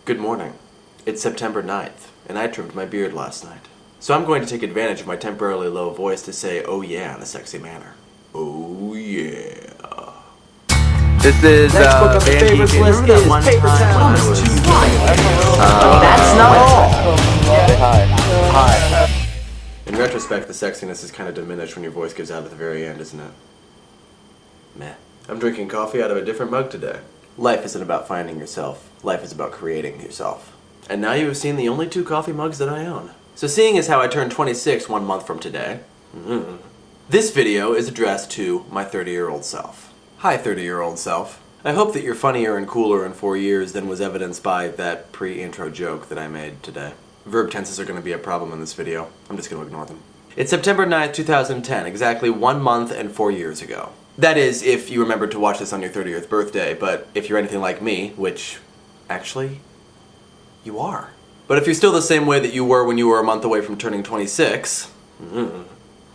Good morning. It's September 9th, and I trimmed my beard last night. So I'm going to take advantage of my temporarily low voice to say "oh yeah" in a sexy manner. Oh yeah. This is Next book on the Van favorites Deacon. list is Paper Towns. That's not all. Hi. In retrospect, the sexiness is kind of diminished when your voice gives out at the very end, isn't it? Meh. I'm drinking coffee out of a different mug today. Life isn't about finding yourself. Life is about creating yourself. And now you have seen the only 2 coffee mugs that I own. So seeing as how I turned 26 1 month from today, this video is addressed to my 30-year-old self. Hi, 30-year-old self. I hope that you're funnier and cooler in 4 years than was evidenced by that pre-intro joke that I made today. Verb tenses are going to be a problem in this video. I'm just going to ignore them. It's September 9th, 2010, exactly 1 month and 4 years ago. That is, if you remembered to watch this on your 30th birthday, but if you're anything like me, which, actually, you are. But if you're still the same way that you were when you were a month away from turning 26,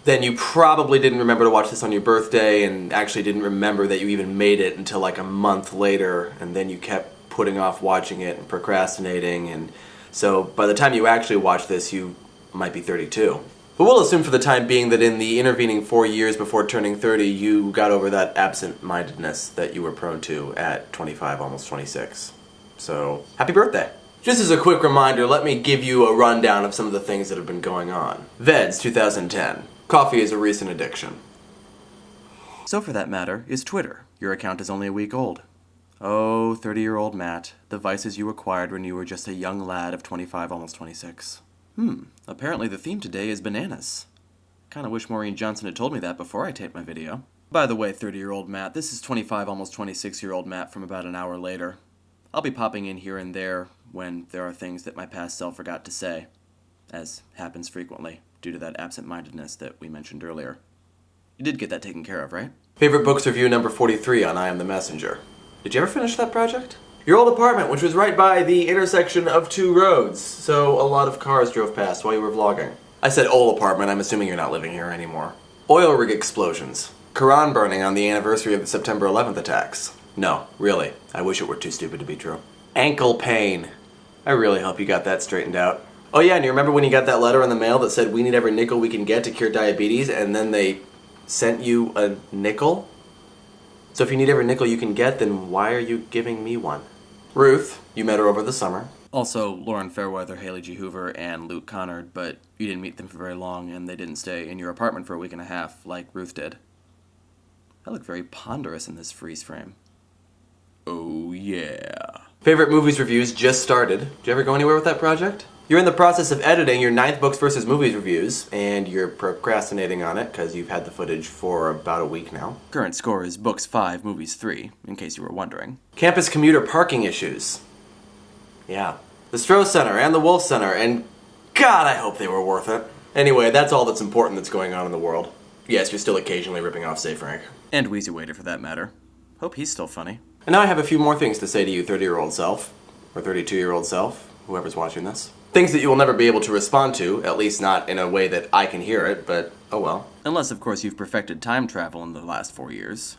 then you probably didn't remember to watch this on your birthday and actually didn't remember that you even made it until like a month later, and then you kept putting off watching it and procrastinating, and so by the time you actually watch this, you might be 32. But we'll assume for the time being that in the intervening 4 years before turning 30, you got over that absent-mindedness that you were prone to at 25, almost 26. So, happy birthday! Just as a quick reminder, let me give you a rundown of some of the things that have been going on. VEDS 2010. Coffee is a recent addiction. So for that matter, is Twitter. Your account is only a week old. Oh, 30-year-old Matt, the vices you acquired when you were just a young lad of 25, almost 26. Apparently the theme today is bananas. Kinda wish Maureen Johnson had told me that before I taped my video. By the way, 30-year-old Matt, this is 25, almost 26-year-old Matt from about an hour later. I'll be popping in here and there when there are things that my past self forgot to say, as happens frequently due to that absent-mindedness that we mentioned earlier. You did get that taken care of, right? Favorite books review number 43 on I Am the Messenger. Did you ever finish that project? Your old apartment, which was right by the intersection of 2 roads, so a lot of cars drove past while you were vlogging. I said old apartment, I'm assuming you're not living here anymore. Oil rig explosions. Quran burning on the anniversary of the September 11th attacks. No, really, I wish it were too stupid to be true. Ankle pain. I really hope you got that straightened out. Oh yeah, and you remember when you got that letter in the mail that said we need every nickel we can get to cure diabetes, and then they sent you a nickel? So if you need every nickel you can get, then why are you giving me one? Ruth, you met her over the summer. Also, Lauren Fairweather, Haley G. Hoover, and Luke Connard, but you didn't meet them for very long, and they didn't stay in your apartment for a week and a half, like Ruth did. I look very ponderous in this freeze frame. Oh yeah. Favorite movies reviews just started. Did you ever go anywhere with that project? You're in the process of editing your 9th Books vs. Movies reviews, and you're procrastinating on it because you've had the footage for about a week now. Current score is Books 5, Movies 3, in case you were wondering. Campus commuter parking issues. Yeah. The Stroh Center and the Wolf Center, and God, I hope they were worth it. Anyway, that's all that's important that's going on in the world. Yes, you're still occasionally ripping off Say Frank. And Wheezy Waiter, for that matter. Hope he's still funny. And now I have a few more things to say to you 30-year-old self, or 32-year-old self, whoever's watching this. Things that you will never be able to respond to, at least not in a way that I can hear it, but oh well. Unless, of course, you've perfected time travel in the last 4 years.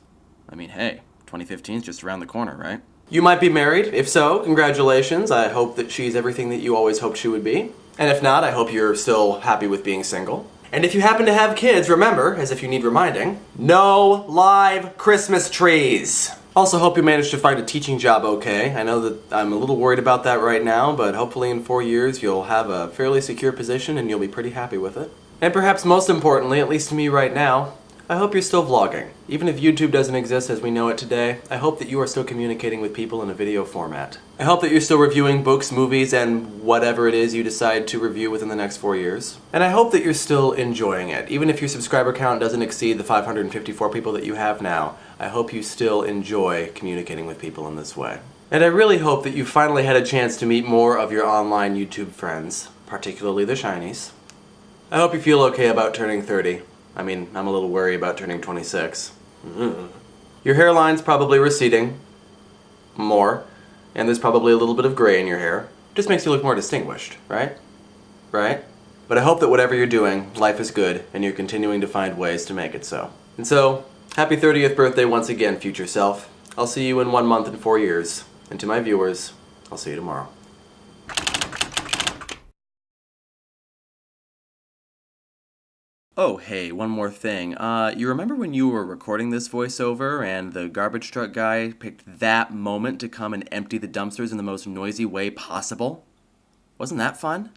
I mean, hey, 2015's just around the corner, right? You might be married. If so, congratulations. I hope that she's everything that you always hoped she would be. And if not, I hope you're still happy with being single. And if you happen to have kids, remember, as if you need reminding, no live Christmas trees. Also hope you managed to find a teaching job okay. I know that I'm a little worried about that right now, but hopefully in 4 years you'll have a fairly secure position and you'll be pretty happy with it. And perhaps most importantly, at least to me right now, I hope you're still vlogging. Even if YouTube doesn't exist as we know it today, I hope that you are still communicating with people in a video format. I hope that you're still reviewing books, movies, and whatever it is you decide to review within the next 4 years. And I hope that you're still enjoying it. Even if your subscriber count doesn't exceed the 554 people that you have now, I hope you still enjoy communicating with people in this way. And I really hope that you finally had a chance to meet more of your online YouTube friends, particularly the shinies. I hope you feel okay about turning 30. I mean, I'm a little worried about turning 26. Your hairline's probably receding. More. And there's probably a little bit of gray in your hair. Just makes you look more distinguished, right? Right? But I hope that whatever you're doing, life is good, and you're continuing to find ways to make it so. And so, happy 30th birthday once again, future self. I'll see you in 1 month and 4 years. And to my viewers, I'll see you tomorrow. Oh, hey, one more thing. You remember when you were recording this voiceover and the garbage truck guy picked that moment to come and empty the dumpsters in the most noisy way possible? Wasn't that fun?